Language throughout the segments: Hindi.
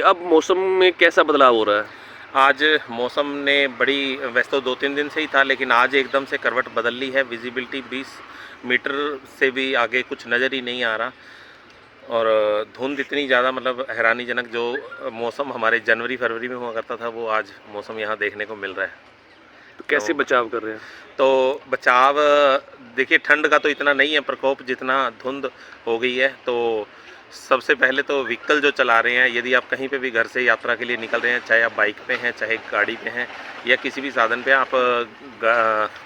अब मौसम में कैसा बदलाव हो रहा है? आज मौसम ने बड़ी, वैसे तो 2-3 दिन से ही था, लेकिन आज एकदम से करवट बदल ली है। विजिबिलिटी 20 मीटर से भी आगे कुछ नज़र ही नहीं आ रहा, और धुंध इतनी ज़्यादा, मतलब हैरानीजनक जो मौसम हमारे जनवरी फरवरी में हुआ करता था, वो आज मौसम यहाँ देखने को मिल रहा है। तो कैसे बचाव कर रहे हैं? तो बचाव, देखिए ठंड का तो इतना नहीं है प्रकोप जितना धुंध हो गई है। तो सबसे पहले तो व्हीकल जो चला रहे हैं, यदि आप कहीं पे भी घर से यात्रा के लिए निकल रहे हैं, चाहे आप बाइक पे हैं, चाहे गाड़ी पे हैं, या किसी भी साधन पे, आप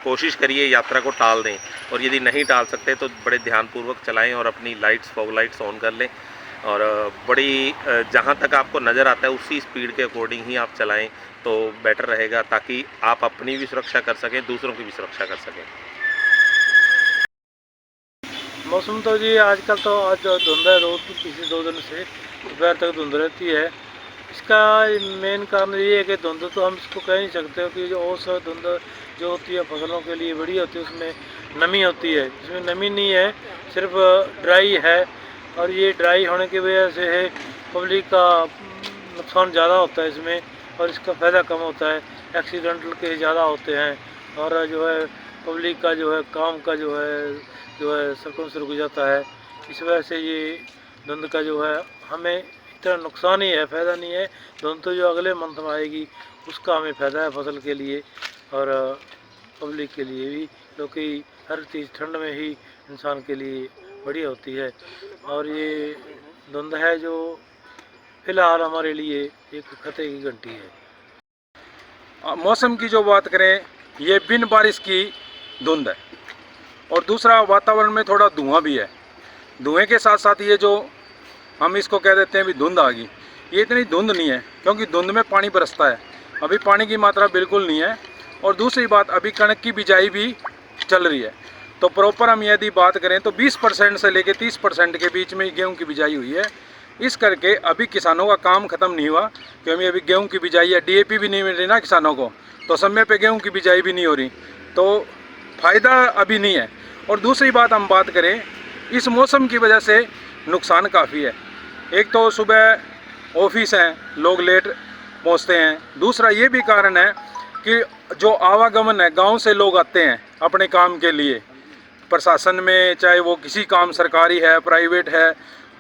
कोशिश करिए यात्रा को टाल दें, और यदि नहीं टाल सकते तो बड़े ध्यानपूर्वक चलाएं और अपनी लाइट्स, फॉग लाइट्स ऑन कर लें, और बड़ी जहाँ तक आपको नज़र आता है उसी स्पीड के अकॉर्डिंग ही आप चलाएं तो बेटर रहेगा, ताकि आप अपनी भी सुरक्षा कर सकें, दूसरों की भी सुरक्षा कर सकें। मौसम तो जी आजकल तो आज धुंध है, रोज पिछले 2 दिन से दोपहर तक धुंध रहती है। इसका मेन कारण ये है कि धुंध तो हम इसको कह नहीं सकते हो कि जो औसत धुंध जो होती है फसलों के लिए बढ़िया होती है, उसमें नमी होती है। इसमें नमी नहीं है, सिर्फ ड्राई है, और ये ड्राई होने की वजह से है पब्लिक का नुकसान ज़्यादा होता है इसमें, और इसका फ़ायदा कम होता है। एक्सीडेंटल केस ज़्यादा होते हैं, और जो है पब्लिक का जो है काम का जो है सरकम से रुक जाता है। इस वजह से ये धुंध का जो है हमें इतना नुकसान ही है, फ़ायदा नहीं है। धुंध तो जो अगले मंथ में आएगी उसका हमें फ़ायदा है फसल के लिए और पब्लिक के लिए भी, क्योंकि हर चीज़ ठंड में ही इंसान के लिए बढ़िया होती है। और ये धुंध है जो फ़िलहाल हमारे लिए एक खतरे की घंटी है। मौसम की जो बात करें, ये बिन बारिश की धुंध है, और दूसरा वातावरण में थोड़ा धुआं भी है। धुएं के साथ साथ ये जो हम इसको कह देते हैं भी धुंध आ गई, ये इतनी धुंध नहीं है, क्योंकि धुंध में पानी बरसता है, अभी पानी की मात्रा बिल्कुल नहीं है। और दूसरी बात, अभी कणक की बिजाई भी चल रही है। तो प्रॉपर हम यदि बात करें तो 20% से लेकर 30% के बीच में गेहूँ की बिजाई हुई है। इस करके अभी किसानों का काम ख़त्म नहीं हुआ, क्योंकि अभी गेहूँ की बिजाई है, DAP भी नहीं मिल रही ना किसानों को, तो समय पे गेहूँ की बिजाई भी नहीं हो रही, तो फ़ायदा अभी नहीं है। और दूसरी बात हम बात करें, इस मौसम की वजह से नुकसान काफ़ी है। एक तो सुबह ऑफिस हैं, लोग लेट पहुंचते हैं। दूसरा ये भी कारण है कि जो आवागमन है, गांव से लोग आते हैं अपने काम के लिए, प्रशासन में, चाहे वो किसी काम सरकारी है, प्राइवेट है,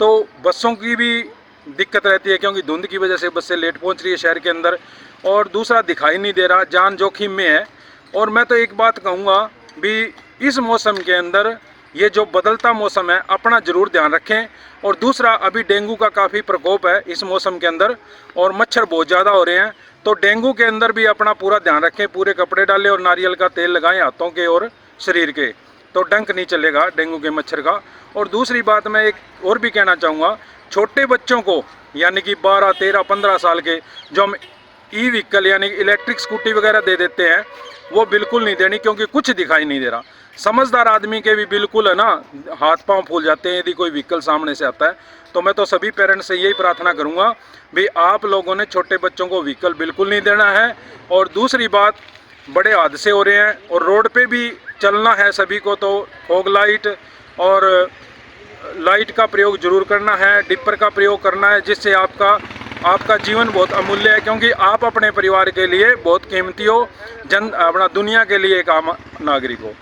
तो बसों की भी दिक्कत रहती है, क्योंकि धुंध की वजह से बसें लेट पहुंच रही है शहर के अंदर। और दूसरा, दिखाई नहीं दे रहा, जान जोखिम में है। और मैं तो एक बात कहूँगा भी, इस मौसम के अंदर ये जो बदलता मौसम है, अपना ज़रूर ध्यान रखें। और दूसरा, अभी डेंगू का काफ़ी प्रकोप है इस मौसम के अंदर, और मच्छर बहुत ज़्यादा हो रहे हैं, तो डेंगू के अंदर भी अपना पूरा ध्यान रखें। पूरे कपड़े डालें और नारियल का तेल लगाएं हाथों के और शरीर के, तो डंक नहीं चलेगा डेंगू के मच्छर का। और दूसरी बात मैं एक और भी कहना चाहूँगा, छोटे बच्चों को, यानी कि 12, 13, 15 साल के, जो हम ई-व्हीकल यानी इलेक्ट्रिक स्कूटी वगैरह दे देते हैं, वो बिल्कुल नहीं देनी, क्योंकि कुछ दिखाई नहीं दे रहा। समझदार आदमी के भी बिल्कुल है ना, हाथ पांव फूल जाते हैं यदि कोई व्हीकल सामने से आता है। तो मैं तो सभी पेरेंट्स से यही प्रार्थना करूंगा भी, आप लोगों ने छोटे बच्चों को व्हीकल बिल्कुल नहीं देना है। और दूसरी बात, बड़े हादसे हो रहे हैं और रोड पे भी चलना है सभी को, तो फॉग लाइट और लाइट का प्रयोग जरूर करना है, डिपर का प्रयोग करना है, जिससे आपका जीवन बहुत अमूल्य है, क्योंकि आप अपने परिवार के लिए बहुत कीमती हो, अपना दुनिया के लिए एक आम नागरिक हो।